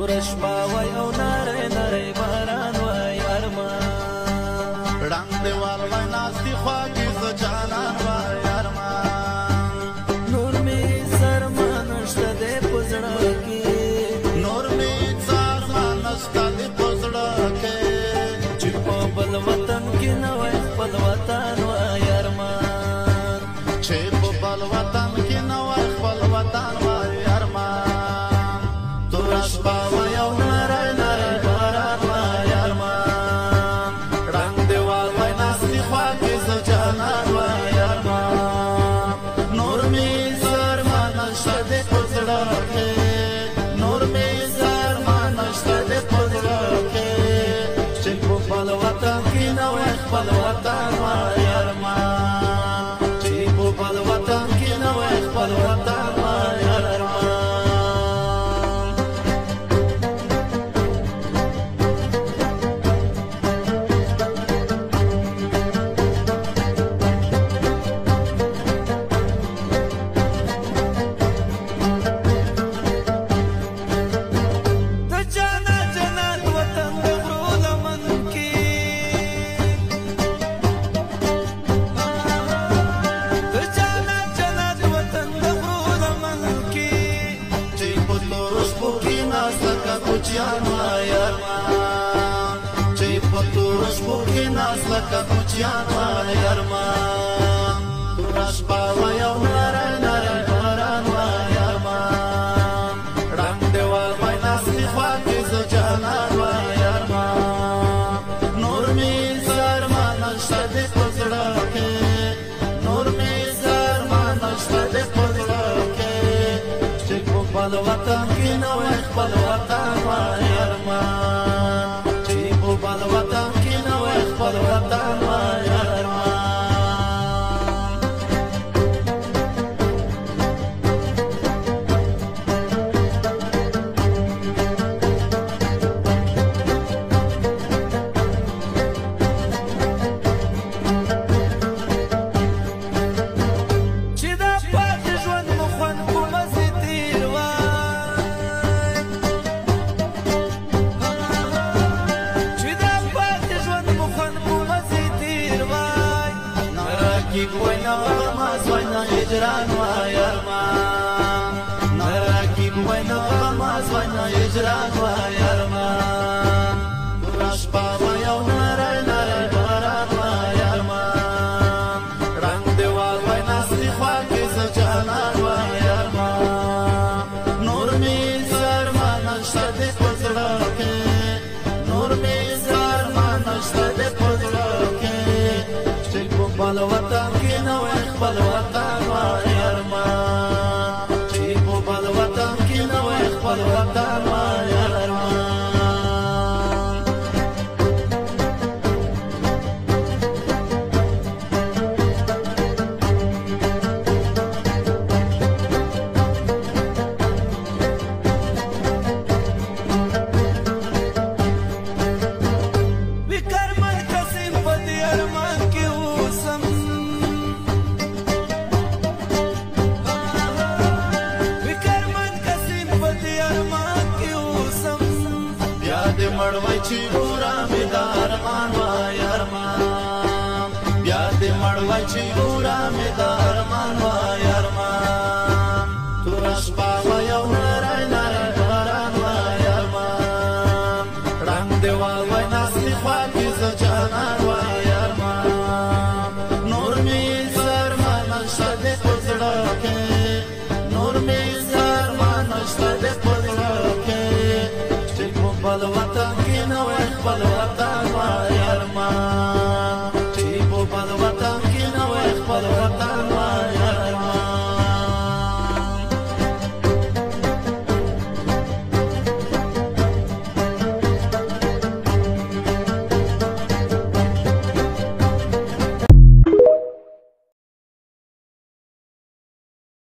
تور شپه وای او نری نری باران وای ارمان رنگ دیوال وای ناستی خواږي زه جانان وای ارمان نور می سرمان شته دې په زړه کې نور می سرمان شته دې په زړه کې چې په بل وطن کې نه وای خپل وطن وای ارمان چې په بل وطن کې نه وای خپل وطن وای ارمان تور شپه وای او نری نری باران وای ارمان رنگ دیوال وای ناستی خواږي زه جانان وای ارمان نور می سرمان شته دې په زړه کې نور می سرمان شته دې په زړه کې چې په بل وطن کې نه وای خپل وطن وای ارمان چې په بل وطن کې نه وای خپل وطن وای ارمان کوچیان وای ارمان چې په تور شپو کې ناز لکه کوچیان وای ارمان تور شپه وای او نری نری باران وای ارمان رنگ دیوال وای ناستی خواږي زه جانان وای ارمان نور می سرمان شته دې په زړه کې نور می سرمان شته دې په زړه کې چې په بل وطن کې نه وای خپل وطن وای ارمان چې په بل وطن کې نه وای خپل وطن وای ارمان هجران وای ارمان نراکیب وای نغماز وای هجران وای ارمان تور شپه وای او نری نری باران وای ارمان رنگ دیوال وای ناستی خواږي زه جانان وای ارمان نور می سرمان شته دې په زړه کې نور می سرمان شته دې په زړه کې چې په بل وطن کې نه وای خپل وطن وای ارمان چې په بل وطن کې نه وای خپل وطن وای ارمان مړوي چې ګورا مې د ارمان وای ارمان بیا دې مړوي چې ګورا مې د ارمان وای ارمان تور شپه وای او نری نری باران وای ارمان رنگ دیوال وای ناستی خواږي زه جانان وای ارمان نور می سرمان شته دې په زړه کې